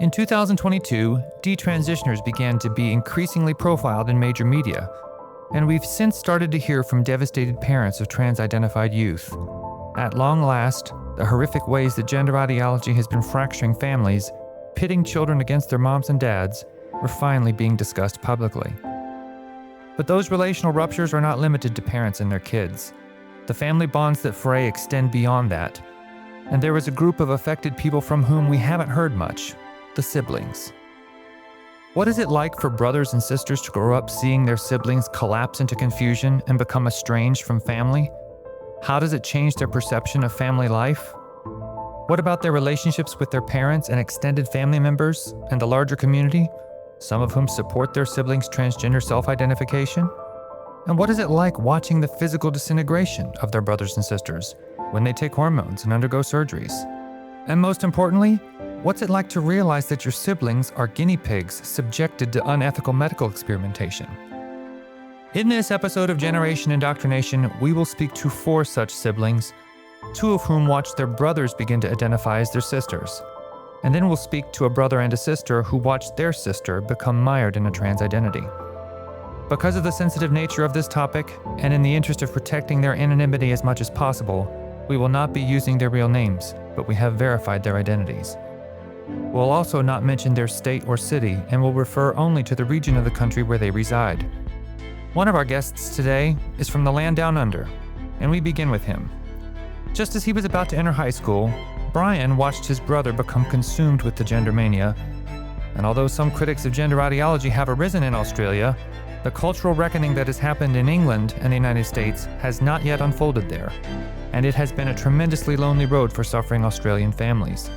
In 2022, detransitioners began to be increasingly profiled in major media, and we've since started to hear from devastated parents of trans-identified youth. At long last, the horrific ways that gender ideology has been fracturing families, pitting children against their moms and dads, were finally being discussed publicly. But those relational ruptures are not limited to parents and their kids. The family bonds that fray extend beyond that. And there is a group of affected people from whom we haven't heard much: the siblings. What is it like for brothers and sisters to grow up seeing their siblings collapse into confusion and become estranged from family? How does it change their perception of family life? What about their relationships with their parents and extended family members and the larger community, some of whom support their siblings' transgender self-identification? And what is it like watching the physical disintegration of their brothers and sisters when they take hormones and undergo surgeries? And most importantly, what's it like to realize that your siblings are guinea pigs subjected to unethical medical experimentation? In this episode of Generation Indoctrination, we will speak to 4 such siblings, 2 of whom watched their brothers begin to identify as their sisters. And then we'll speak to a brother and a sister who watched their sister become mired in a trans identity. Because of the sensitive nature of this topic, and in the interest of protecting their anonymity as much as possible, we will not be using their real names, but we have verified their identities. We'll also not mention their state or city, and will refer only to the region of the country where they reside. One of our guests today is from the land down under, and we begin with him. Just as he was about to enter high school, Brian watched his brother become consumed with the gender mania, and although some critics of gender ideology have arisen in Australia, the cultural reckoning that has happened in England and the United States has not yet unfolded there, and it has been a tremendously lonely road for suffering Australian families.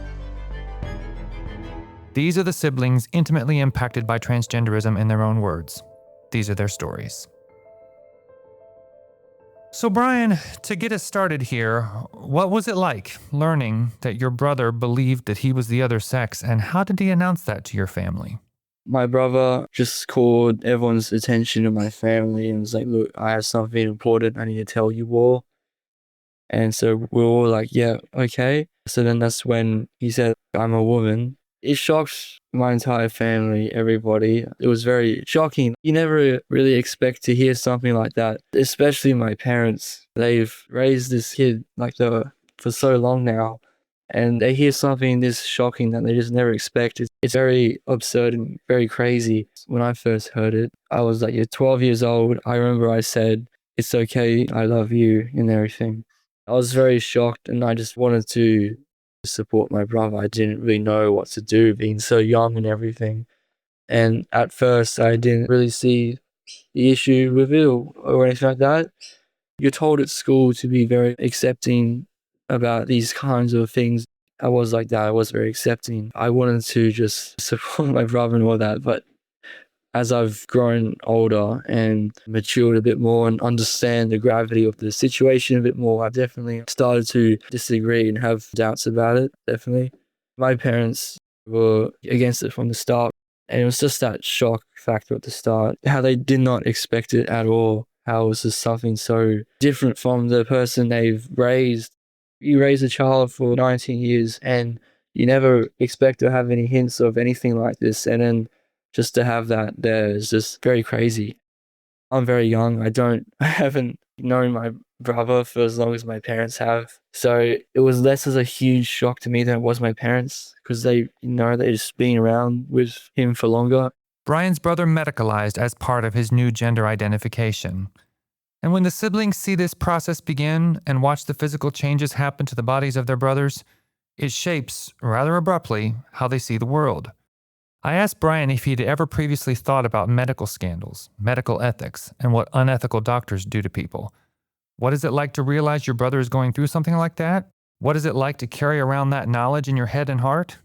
These are the siblings intimately impacted by transgenderism in their own words. These are their stories. So Brian, to get us started here, what was it like learning that your brother believed that he was the other sex, and how did he announce that to your family? My brother just called everyone's attention to my family and was like, look, I have something important I need to tell you all. And so we're all like, yeah, okay. So then that's when he said, I'm a woman. It shocked my entire family, everybody. It was very shocking. You never really expect to hear something like that, especially my parents. They've raised this kid for so long now, and they hear something this shocking that they just never expected. It's very absurd and very crazy. When I first heard it, I was like, you're 12 years old. I remember I said, it's okay, I love you and everything. I was very shocked, and I just wanted to support my brother. I didn't really know what to do, being so young and everything. And at first, I didn't really see the issue with it or anything like that. You're told at school to be very accepting about these kinds of things. I was like that. I was very accepting. I wanted to just support my brother and all that. But as I've grown older and matured a bit more and understand the gravity of the situation a bit more, I've definitely started to disagree and have doubts about it, definitely. My parents were against it from the start, and it was just that shock factor at the start, how they did not expect it at all, how it was just something so different from the person they've raised. You raise a child for 19 years and you never expect to have any hints of anything like this, and then just to have that there is just very crazy. I'm very young. I haven't known my brother for as long as my parents have. So it was less as a huge shock to me than it was my parents, because they've just been around with him for longer. Brian's brother medicalized as part of his new gender identification. And when the siblings see this process begin and watch the physical changes happen to the bodies of their brothers, it shapes, rather abruptly, how they see the world. I asked Brian if he'd ever previously thought about medical scandals, medical ethics, and what unethical doctors do to people. What is it like to realize your brother is going through something like that? What is it like to carry around that knowledge in your head and heart?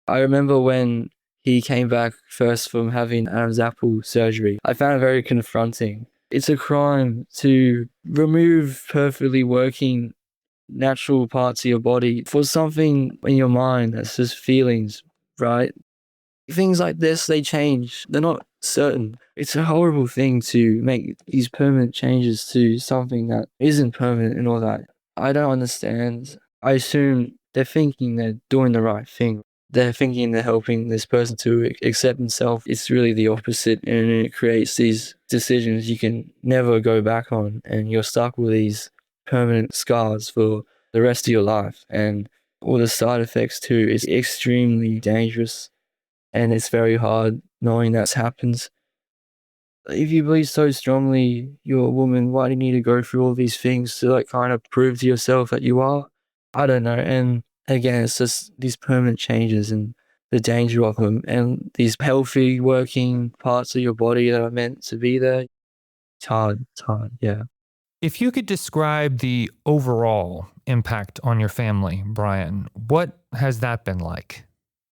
I remember when he came back first from having Adam's apple surgery, I found it very confronting. It's a crime to remove perfectly working natural parts of your body for something in your mind that's just feelings, right? Things like this, they change. They're not certain. It's a horrible thing to make these permanent changes to something that isn't permanent and all that. I don't understand. I assume they're thinking they're doing the right thing. they're thinking they're helping this person to accept himself. It's really the opposite, and it creates these decisions you can never go back on, and you're stuck with these permanent scars for the rest of your life. And all the side effects too is extremely dangerous, and it's very hard knowing that happens. If you believe so strongly you're a woman, why do you need to go through all these things to like kind of prove to yourself that you are? I don't know. And again, it's just these permanent changes and the danger of them, and these healthy working parts of your body that are meant to be there. It's hard. It's hard. Yeah. If you could describe the overall impact on your family, Brian, what has that been like?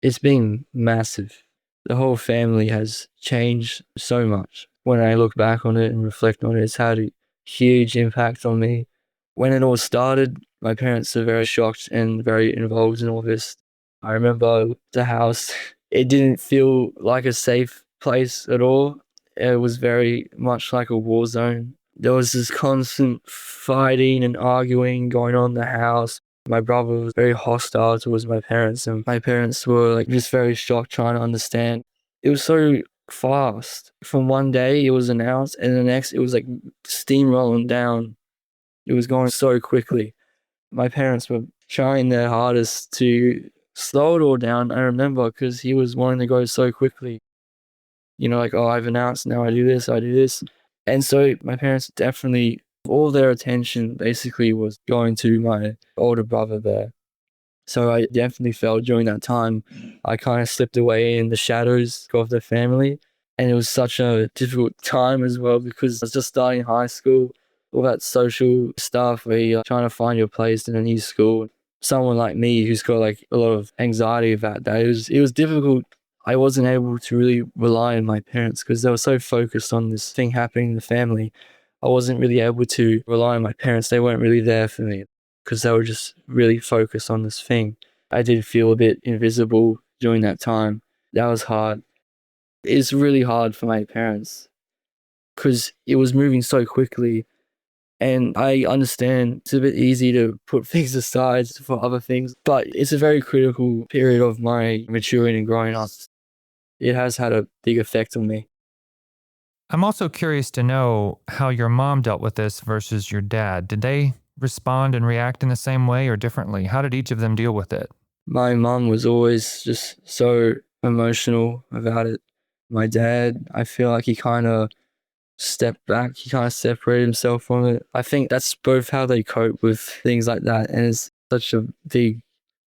It's been massive. The whole family has changed so much. When I look back on it and reflect on it, it's had a huge impact on me. When it all started, my parents were very shocked and very involved in all this. I remember the house, it didn't feel like a safe place at all. It was very much like a war zone. There was this constant fighting and arguing going on in the house. My brother was very hostile towards my parents, and my parents were like just very shocked, trying to understand. It was so fast. From one day it was announced, and the next it was like steamrolling down. It was going so quickly. My parents were trying their hardest to slow it all down. I remember because he was wanting to go so quickly. Like, oh, I've announced, now I do this, I do this. And so my parents definitely, all their attention basically was going to my older brother there. So I definitely felt during that time, I kind of slipped away in the shadows of the family. And it was such a difficult time as well because I was just starting high school, all that social stuff where you're trying to find your place in a new school. Someone like me who's got like a lot of anxiety about that, it was difficult. I wasn't able to really rely on my parents because they were so focused on this thing happening in the family. I wasn't really able to rely on my parents. They weren't really there for me because they were just really focused on this thing. I did feel a bit invisible during that time. That was hard. It's really hard for my parents because it was moving so quickly. And I understand it's a bit easy to put things aside for other things, but it's a very critical period of my maturing and growing up. It has had a big effect on me. I'm also curious to know how your mom dealt with this versus your dad. Did they respond and react in the same way or differently? How did each of them deal with it? My mum was always just so emotional about it. My dad, I feel like he kind of stepped back. He kind of separated himself from it. I think that's both how they cope with things like that. And it's such a big,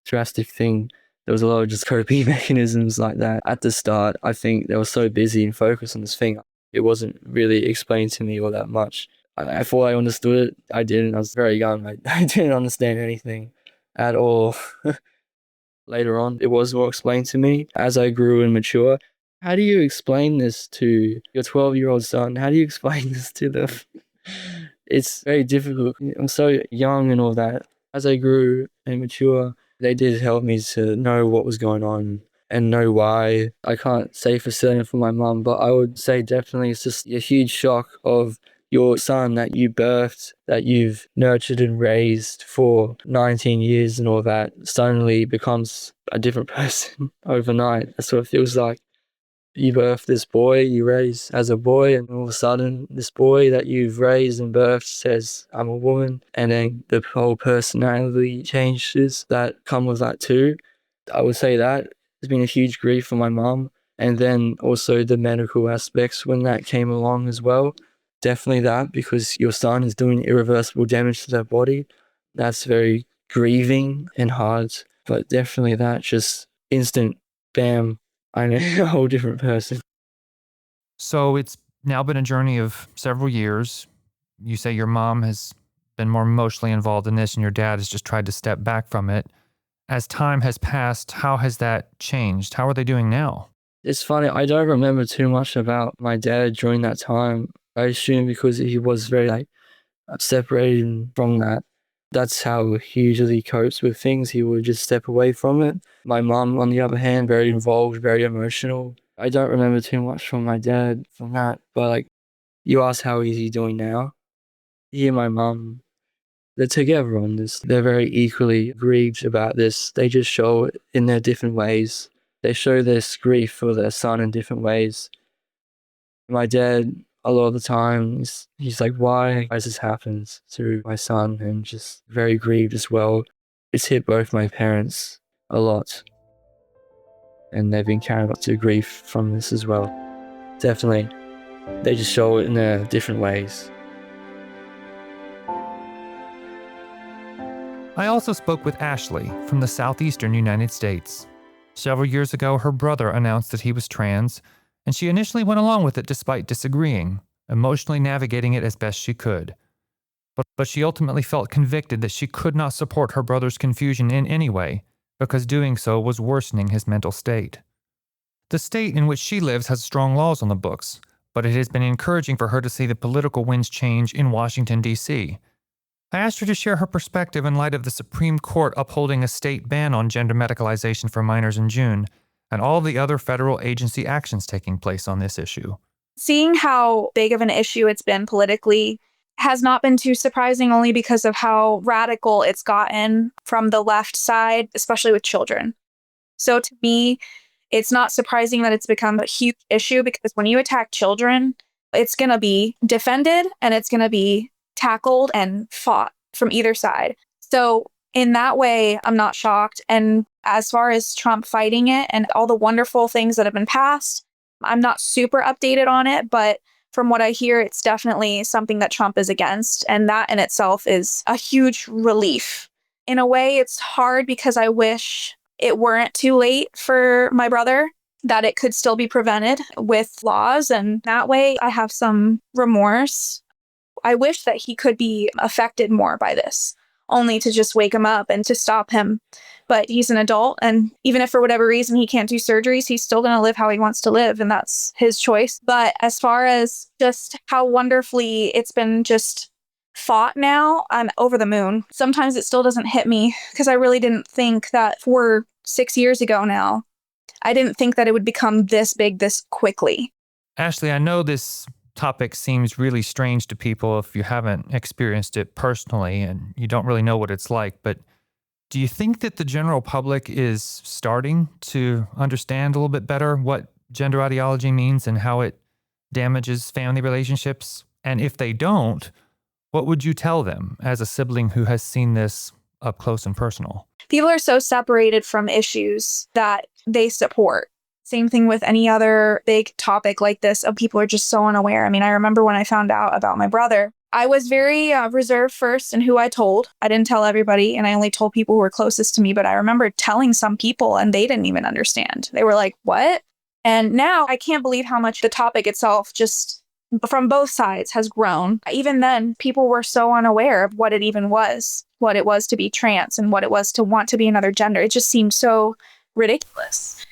drastic thing. There was a lot of just coping mechanisms like that. At the start, I think they were so busy and focused on this thing. It wasn't really explained to me all that much. I thought I understood it. I didn't. I was very young. I didn't understand anything at all. Later on, it was more explained to me as I grew and mature. How do you explain this to your 12-year-old son? How do you explain this to them? It's very difficult. I'm so young and all that. As I grew and mature, they did help me to know what was going on and know why. I can't say for certain for my mum, but I would say definitely it's just a huge shock of your son that you birthed, that you've nurtured and raised for 19 years and all that, suddenly becomes a different person overnight. That's what it feels like. You birth this boy you raise as a boy, and all of a sudden this boy that you've raised and birthed says, I'm a woman, and then the whole personality changes that come with that too. I would say that has been a huge grief for my mum, and then also the medical aspects when that came along as well. Definitely that, because your son is doing irreversible damage to their body. That's very grieving and hard, but definitely that just instant bam, I'm a whole different person. So it's now been a journey of several years. You say your mom has been more emotionally involved in this and your dad has just tried to step back from it. As time has passed, how has that changed? How are they doing now? It's funny, I don't remember too much about my dad during that time. I assume because he was very like separated from that. That's how he usually copes with things. He would just step away from it. My mom, on the other hand, very involved, very emotional. I don't remember too much from my dad from that, but like you asked how is he doing now? He and my mom, they're together on this. They're very equally grieved about this. They just show it in their different ways. They show this grief for their son in different ways. My dad, a lot of the time, he's like, why has this happened to my son? And just very grieved as well. It's hit both my parents a lot. And they've been carrying up to grief from this as well. Definitely. They just show it in their different ways. I also spoke with Ashley from the southeastern United States. Several years ago, her brother announced that he was trans, and she initially went along with it despite disagreeing, emotionally navigating it as best she could. But she ultimately felt convicted that she could not support her brother's confusion in any way, because doing so was worsening his mental state. The state in which she lives has strong laws on the books, but it has been encouraging for her to see the political winds change in Washington, D.C. I asked her to share her perspective in light of the Supreme Court upholding a state ban on gender medicalization for minors in June, and all the other federal agency actions taking place on this issue. Seeing how big of an issue it's been politically has not been too surprising, only because of how radical it's gotten from the left side, especially with children. So to me, it's not surprising that it's become a huge issue, because when you attack children, it's going to be defended and it's going to be tackled and fought from either side. So in that way, I'm not shocked. And as far as Trump fighting it and all the wonderful things that have been passed, I'm not super updated on it, but from what I hear, it's definitely something that Trump is against. And that in itself is a huge relief. In a way, it's hard because I wish it weren't too late for my brother, that it could still be prevented with laws. And that way I have some remorse. I wish that he could be affected more by this, only to just wake him up and to stop him. But he's an adult, and even if for whatever reason he can't do surgeries, he's still going to live how he wants to live, and that's his choice. But as far as just how wonderfully it's been just fought now, I'm over the moon. Sometimes it still doesn't hit me, because I really didn't think that 6 years ago now, I didn't think that it would become this big this quickly. Ashley, I know this topic seems really strange to people if you haven't experienced it personally and you don't really know what it's like, but do you think that the general public is starting to understand a little bit better what gender ideology means and how it damages family relationships? And if they don't, what would you tell them as a sibling who has seen this up close and personal? People are so separated from issues that they support. Same thing with any other big topic like this. People are just so unaware. I mean, I remember when I found out about my brother, I was very reserved first in who I told. I didn't tell everybody, and I only told people who were closest to me. But I remember telling some people, and they didn't even understand. They were like, what? And now I can't believe how much the topic itself, just from both sides, has grown. Even then, people were so unaware of what it even was, what it was to be trans and what it was to want to be another gender. It just seemed so ridiculous.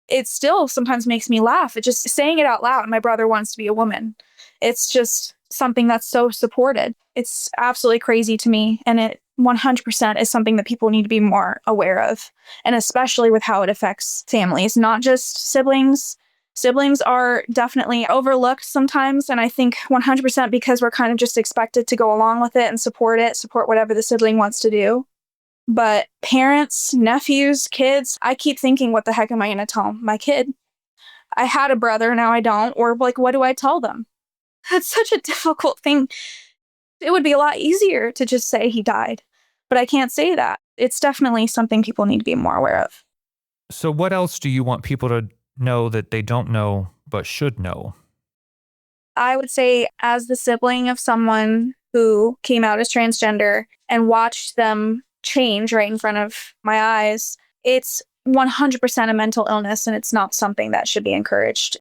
It still sometimes makes me laugh. It just saying it out loud, my brother wants to be a woman. It's just something that's so supported. It's absolutely crazy to me. And it 100% is something that people need to be more aware of. And especially with how it affects families, not just siblings. Siblings are definitely overlooked sometimes. And I think 100% because we're kind of just expected to go along with it and support whatever the sibling wants to do. But parents, nephews, kids, I keep thinking, what the heck am I going to tell my kid? I had a brother, now I don't. Or like, what do I tell them? That's such a difficult thing. It would be a lot easier to just say he died. But I can't say that. It's definitely something people need to be more aware of. So what else do you want people to know that they don't know but should know? I would say, as the sibling of someone who came out as transgender and watched them change right in front of my eyes, it's 100% a mental illness, and it's not something that should be encouraged.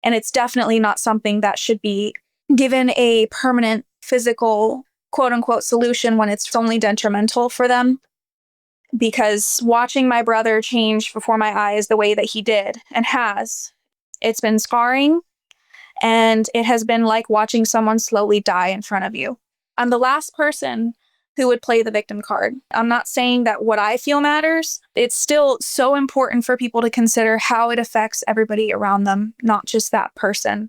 And it's definitely not something that should be given a permanent physical, quote unquote, solution when it's only detrimental for them. Because watching my brother change before my eyes the way that he did and has, it's been scarring, and it has been like watching someone slowly die in front of you. I'm the last person who would play the victim card. I'm not saying that what I feel matters. It's still so important for people to consider how it affects everybody around them, not just that person.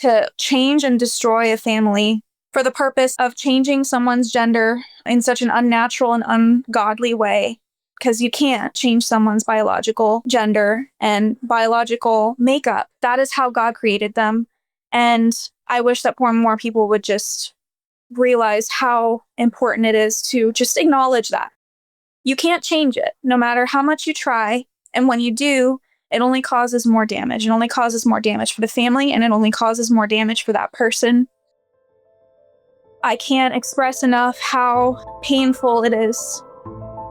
To change and destroy a family for the purpose of changing someone's gender in such an unnatural and ungodly way, because you can't change someone's biological gender and biological makeup. That is how God created them. And I wish that more and more people would just realize how important it is to just acknowledge that. You can't change it, no matter how much you try. And when you do, it only causes more damage. It only causes more damage for the family, and it only causes more damage for that person. I can't express enough how painful it is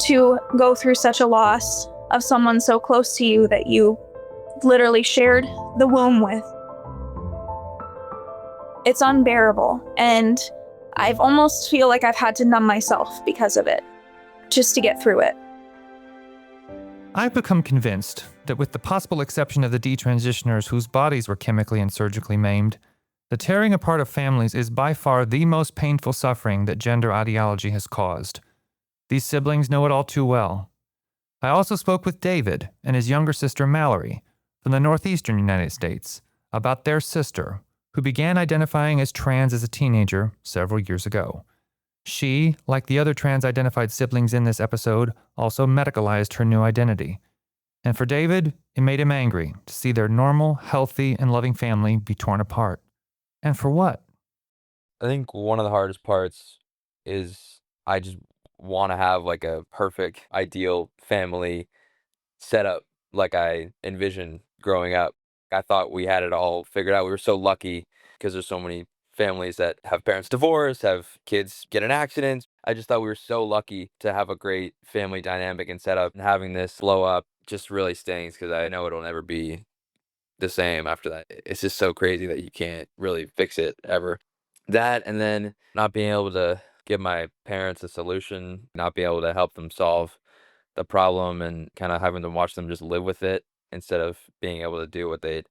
to go through such a loss of someone so close to you that you literally shared the womb with. It's unbearable, and I've almost feel like I've had to numb myself because of it, just to get through it. I've become convinced that with the possible exception of the detransitioners whose bodies were chemically and surgically maimed, the tearing apart of families is by far the most painful suffering that gender ideology has caused. These siblings know it all too well. I also spoke with David and his younger sister Mallory from the northeastern United States about their sister, who began identifying as trans as a teenager several years ago. She, like the other trans-identified siblings in this episode, also medicalized her new identity. And for David, it made him angry to see their normal, healthy, and loving family be torn apart. And for what? I think one of the hardest parts is I just want to have like a perfect, ideal family set up like I envisioned growing up. I thought we had it all figured out. We were so lucky because there's so many families that have parents divorce, have kids get in accidents. I just thought we were so lucky to have a great family dynamic and setup, and having this blow up just really stings because I know it'll never be the same after that. It's just so crazy that you can't really fix it ever. That, and then not being able to give my parents a solution, not being able to help them solve the problem, and kind of having to watch them just live with it instead of being able to do what they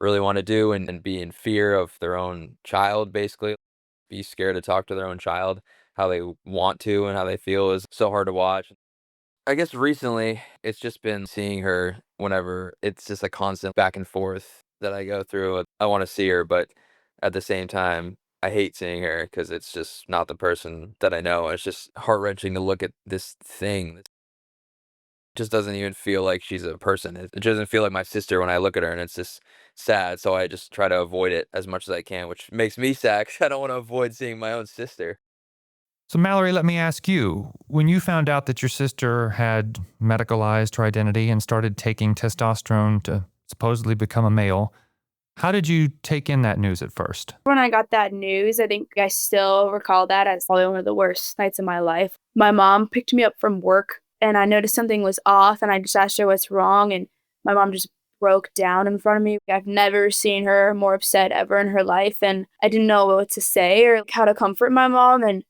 really want to do, and be in fear of their own child, basically. Be scared to talk to their own child, how they want to and how they feel is so hard to watch. I guess recently it's just been seeing her whenever it's just a constant back and forth that I go through. I want to see her, but at the same time, I hate seeing her because it's just not the person that I know. It's just heart-wrenching to look at this thing that just doesn't even feel like she's a person. It doesn't feel like my sister when I look at her, and it's just sad. So I just try to avoid it as much as I can, which makes me sad 'cause I don't want to avoid seeing my own sister. So Mallory, let me ask you, when you found out that your sister had medicalized her identity and started taking testosterone to supposedly become a male, how did you take in that news at first? When I got that news, I think I still recall that as probably one of the worst nights of my life. My mom picked me up from work, and I noticed something was off, and I just asked her what's wrong, and my mom just broke down in front of me. I've never seen her more upset ever in her life, and I didn't know what to say or how to comfort my mom, and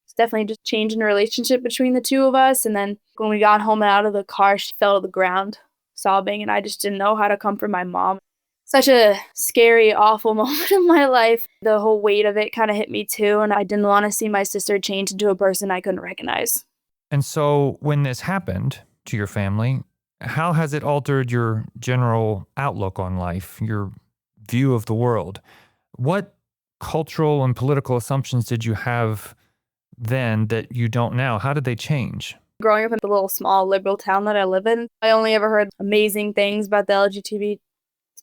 it's definitely just changing the relationship between the two of us. And then when we got home and out of the car, she fell to the ground sobbing, and I just didn't know how to comfort my mom. Such a scary, awful moment in my life. The whole weight of it kind of hit me too, and I didn't want to see my sister change into a person I couldn't recognize. And so when this happened to your family, how has it altered your general outlook on life, your view of the world? What cultural and political assumptions did you have then that you don't now? How did they change? Growing up in the little small liberal town that I live in, I only ever heard amazing things about the LGBT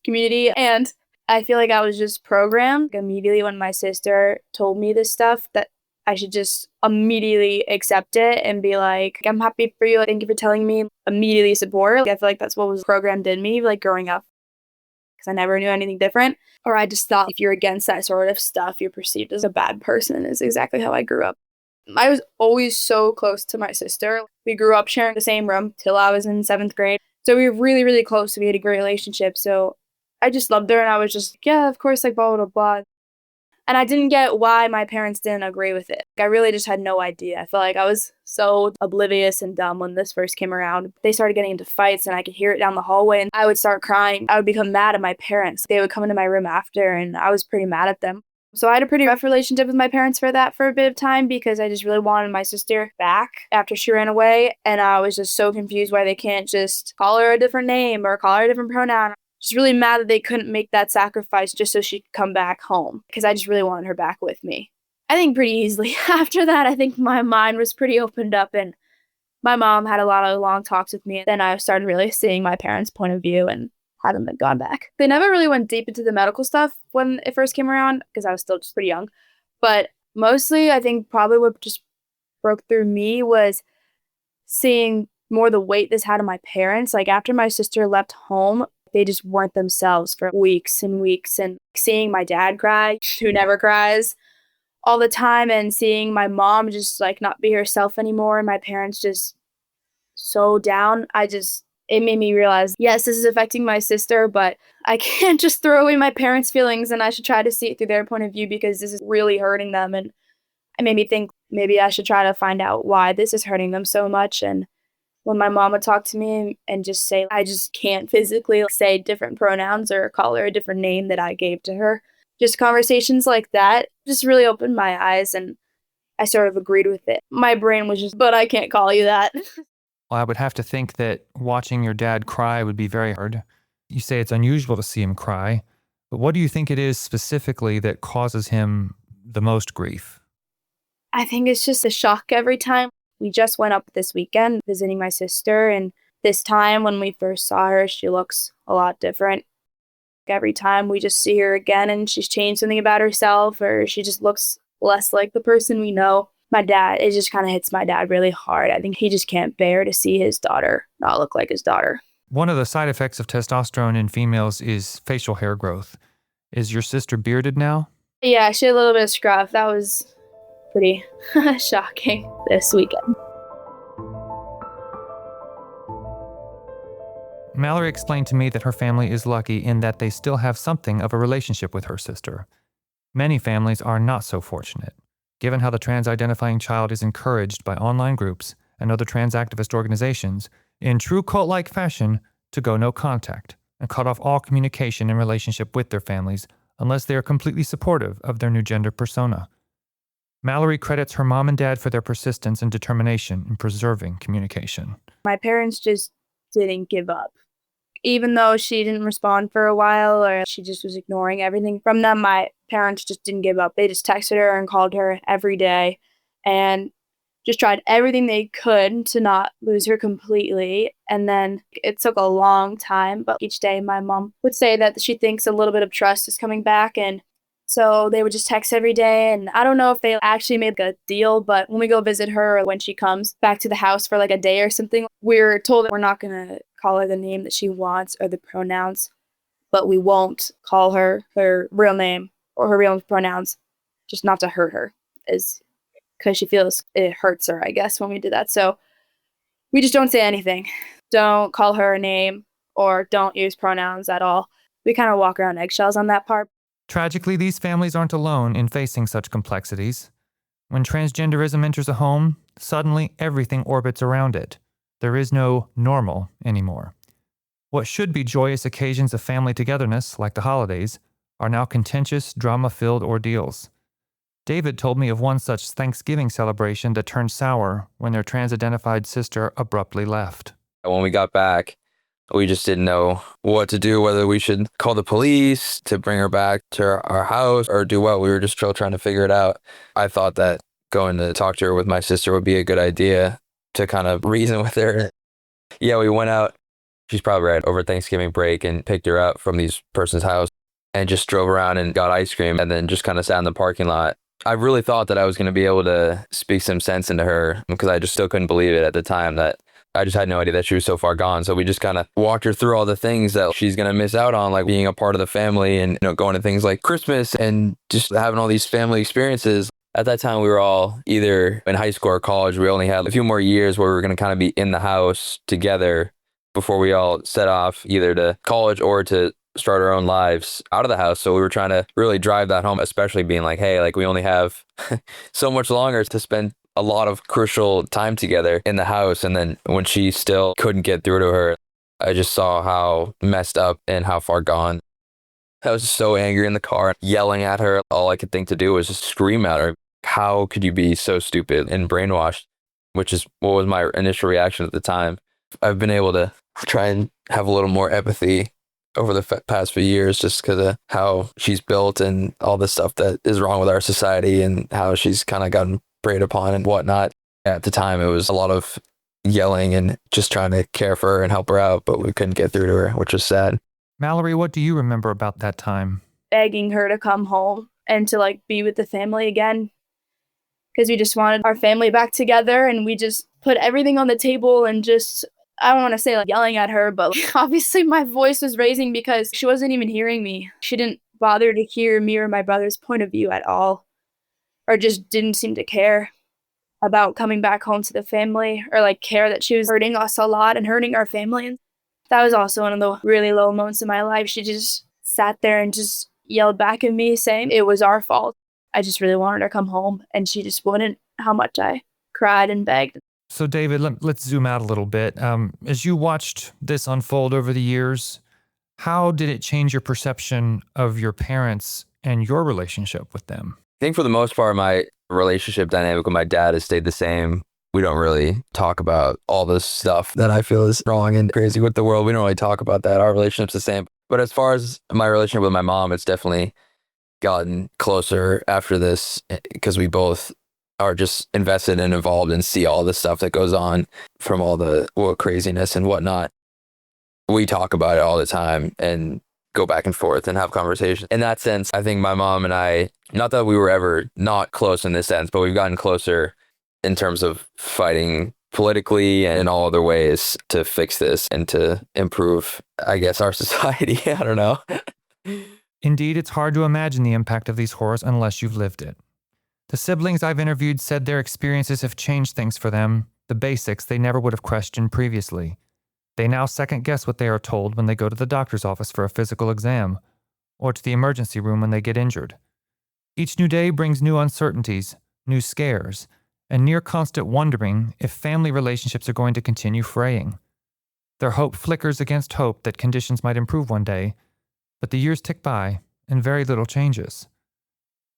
community, and I feel like I was just programmed immediately when my sister told me this stuff that I should just immediately accept it and be like, I'm happy for you, thank you for telling me, immediately support. I feel like that's what was programmed in me, like growing up, because I never knew anything different. Or I just thought if you're against that sort of stuff, you're perceived as a bad person, is exactly how I grew up. I was always so close to my sister. We grew up sharing the same room till I was in 7th grade. So we were really, really close. We had a great relationship. So I just loved her, and I was just, yeah, of course, like, blah, blah, blah. And I didn't get why my parents didn't agree with it. I really just had no idea. I felt like I was so oblivious and dumb when this first came around. They started getting into fights, and I could hear it down the hallway, and I would start crying. I would become mad at my parents. They would come into my room after, and I was pretty mad at them. So I had a pretty rough relationship with my parents for a bit of time, because I just really wanted my sister back after she ran away. And I was just so confused why they can't just call her a different name or call her a different pronoun. Just really mad that they couldn't make that sacrifice just so she could come back home, because I just really wanted her back with me. I think pretty easily. After that, I think my mind was pretty opened up, and my mom had a lot of long talks with me. Then I started really seeing my parents' point of view and hadn't gone back. They never really went deep into the medical stuff when it first came around because I was still just pretty young. But mostly, I think probably what just broke through me was seeing more the weight this had on my parents. Like after my sister left home, they just weren't themselves for weeks and weeks. And seeing my dad cry, who never cries, all the time, and seeing my mom just like not be herself anymore and my parents just so down, it made me realize, yes, this is affecting my sister, but I can't just throw away my parents' feelings, and I should try to see it through their point of view because this is really hurting them. And it made me think maybe I should try to find out why this is hurting them so much. And when my mom would talk to me and just say, I just can't physically say different pronouns or call her a different name that I gave to her, just conversations like that just really opened my eyes, and I sort of agreed with it. My brain was just, but I can't call you that. Well, I would have to think that watching your dad cry would be very hard. You say it's unusual to see him cry, but what do you think it is specifically that causes him the most grief? I think it's just a shock every time. We just went up this weekend visiting my sister, and this time when we first saw her, she looks a lot different. Every time we just see her again and she's changed something about herself, or she just looks less like the person we know. My dad, it just kind of hits my dad really hard. I think he just can't bear to see his daughter not look like his daughter. One of the side effects of testosterone in females is facial hair growth. Is your sister bearded now? Yeah, she had a little bit of scruff. That was pretty shocking this weekend. Mallory explained to me that her family is lucky in that they still have something of a relationship with her sister. Many families are not so fortunate, given how the trans-identifying child is encouraged by online groups and other trans activist organizations, in true cult-like fashion, to go no contact and cut off all communication and relationship with their families unless they are completely supportive of their new gender persona. Mallory credits her mom and dad for their persistence and determination in preserving communication. My parents just didn't give up. Even though she didn't respond for a while or she just was ignoring everything from them, my parents just didn't give up. They just texted her and called her every day and just tried everything they could to not lose her completely. And then it took a long time, but each day my mom would say that she thinks a little bit of trust is coming back. And so they would just text every day. And I don't know if they actually made a deal, but when we go visit her or when she comes back to the house for like a day or something, we're told that we're not going to call her the name that she wants or the pronouns, but we won't call her her real name or her real pronouns, just not to hurt her, is because she feels it hurts her, I guess, when we do that. So we just don't say anything. Don't call her a name or don't use pronouns at all. We kind of walk around eggshells on that part. Tragically, these families aren't alone in facing such complexities. When transgenderism enters a home, suddenly everything orbits around it. There is no normal anymore. What should be joyous occasions of family togetherness, like the holidays, are now contentious, drama-filled ordeals. David told me of one such Thanksgiving celebration that turned sour when their trans-identified sister abruptly left. When we got back, we just didn't know what to do, whether we should call the police to bring her back to our house or do what. We were just still trying to figure it out. I thought that going to talk to her with my sister would be a good idea to kind of reason with her. Yeah, we went out. She's probably right over Thanksgiving break and picked her up from this person's house and just drove around and got ice cream and then just kind of sat in the parking lot. I really thought that I was going to be able to speak some sense into her because I just still couldn't believe it at the time that I just had no idea that she was so far gone. So we just kind of walked her through all the things that she's going to miss out on, like being a part of the family and, going to things like Christmas and just having all these family experiences. At that time, we were all either in high school or college. We only had a few more years where we were going to kind of be in the house together before we all set off either to college or to start our own lives out of the house. So we were trying to really drive that home, especially being like, hey, like we only have so much longer to spend a lot of crucial time together in the house. And then when she still couldn't get through to her, I just saw how messed up and how far gone. I was just so angry in the car, yelling at her. All I could think to do was just scream at her. How could you be so stupid and brainwashed? Which is what was my initial reaction at the time. I've been able to try and have a little more empathy over the past few years, just because of how she's built and all the stuff that is wrong with our society and how she's kind of gotten preyed upon and whatnot. At the time, it was a lot of yelling and just trying to care for her and help her out, but we couldn't get through to her, which was sad. Mallory, what do you remember about that time? Begging her to come home and to like be with the family again, because we just wanted our family back together, and we just put everything on the table and just, I don't want to say like yelling at her, but like, obviously my voice was raising because she wasn't even hearing me. She didn't bother to hear me or my brother's point of view at all, or just didn't seem to care about coming back home to the family, or like care that she was hurting us a lot and hurting our family. And that was also one of the really low moments in my life. She just sat there and just yelled back at me saying it was our fault. I just really wanted her to come home, and she just wouldn't. How much I cried and begged. So David, let's zoom out a little bit. As you watched this unfold over the years, how did it change your perception of your parents and your relationship with them? I think for the most part, my relationship dynamic with my dad has stayed the same. We don't really talk about all this stuff that I feel is wrong and crazy with the world. We don't really talk about that. Our relationship's the same. But as far as my relationship with my mom, it's definitely gotten closer after this, because we both are just invested and involved and see all the stuff that goes on from all the craziness and whatnot. We talk about it all the time and go back and forth and have conversations. In that sense, I think my mom and I, not that we were ever not close in this sense, but we've gotten closer in terms of fighting politically and in all other ways to fix this and to improve, I guess, our society. I don't know. Indeed, it's hard to imagine the impact of these horrors unless you've lived it. The siblings I've interviewed said their experiences have changed things for them, the basics they never would have questioned previously. They now second-guess what they are told when they go to the doctor's office for a physical exam, or to the emergency room when they get injured. Each new day brings new uncertainties, new scares, and near constant wondering if family relationships are going to continue fraying. Their hope flickers against hope that conditions might improve one day, but the years tick by and very little changes.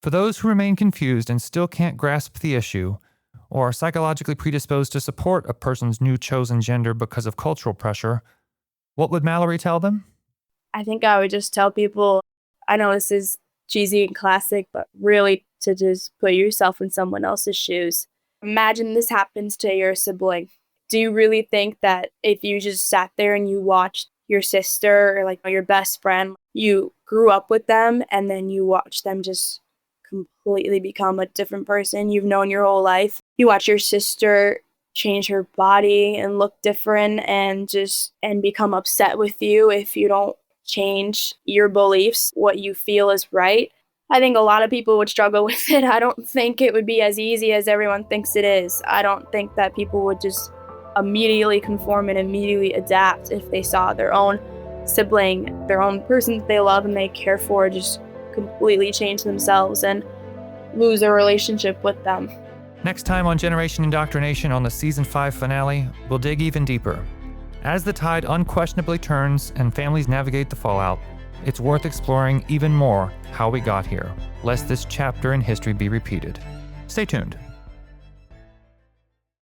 For those who remain confused and still can't grasp the issue, or are psychologically predisposed to support a person's new chosen gender because of cultural pressure, what would Mallory tell them? I think I would just tell people, I know this is cheesy and classic, but really to just put yourself in someone else's shoes. Imagine this happens to your sibling. Do you really think that if you just sat there and you watched your sister or like your best friend, you grew up with them and then you watch them just completely become a different person you've known your whole life? You watch your sister change her body and look different and become upset with you if you don't change your beliefs, what you feel is right. I think a lot of people would struggle with it. I don't think it would be as easy as everyone thinks it is. I don't think that people would just immediately conform and immediately adapt if they saw their own sibling, their own person that they love and they care for, just completely change themselves and lose a relationship with them. Next time on Generation Indoctrination on the Season 5 finale, we'll dig even deeper. As the tide unquestionably turns and families navigate the fallout, it's worth exploring even more how we got here, lest this chapter in history be repeated. Stay tuned.